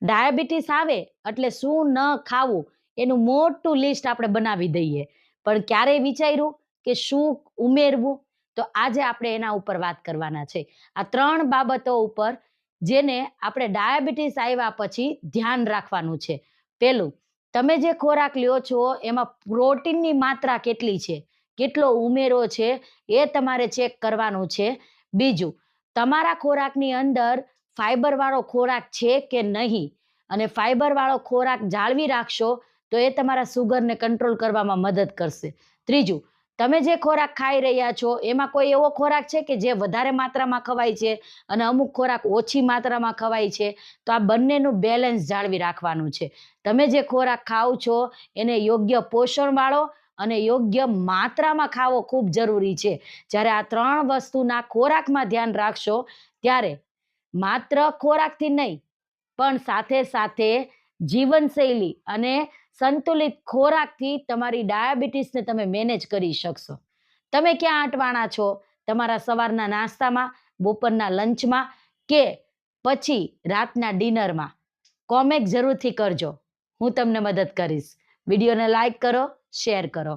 Diabetes આવે એટલે શું ન ખાવું એનું મોટું લિસ્ટ આપણે બનાવી દઈએ, પણ ક્યારેય વિચાર્યું કે શું ઉમેરવું? તો આજે આપણે એના ઉપર વાત કરવાના છે. આ 3 બાબતો ઉપર જેને આપણે ડાયાબિટીસ આવ્યા પછી ધ્યાન રાખવાનું છે. પહેલું, તમે જે ખોરાક લ્યો છો એમાં પ્રોટીનની માત્રા કેટલી છે, કેટલો ઉમેરો છે એ તમારે ચેક કરવાનું છે. બીજું, તમારા ખોરાકની અંદર ફાઈબરવાળો ખોરાક છે કે નહીં, અને ફાઈબરવાળો ખોરાક જાળવી રાખશો તો એ તમારા સુગરને કંટ્રોલ કરવામાં મદદ કરશે. ત્રીજું, તમે જે ખોરાક ખાઈ રહ્યા છો એમાં કોઈ એવો ખોરાક છે કે જે વધારે માત્રામાં ખવાય છે અને અમુક ખોરાક ઓછી માત્રામાં ખવાય છે, તો આ બંનેનું બેલેન્સ જાળવી રાખવાનું છે. તમે જે ખોરાક ખાઓ છો એને યોગ્ય પોષણવાળો અને યોગ્ય માત્રામાં ખાવો ખૂબ જરૂરી છે. જ્યારે આ 3 વસ્તુના ખોરાકમાં ધ્યાન રાખશો ત્યારે માત્ર ખોરાકથી નહીં, પણ સાથે સાથે જીવનશૈલી અને સંતુલિત ખોરાકથી તમારી ડાયાબિટીસને તમે મેનેજ કરી શકશો. તમે ક્યાં અટવાણા છો? તમારા સવારના નાસ્તામાં, બપોરના લંચમાં કે પછી રાતના ડિનરમાં? કોમેન્ટ જરૂરથી કરજો. હું તમને મદદ કરીશ. વિડીયોને લાઈક કરો, શેર કરો.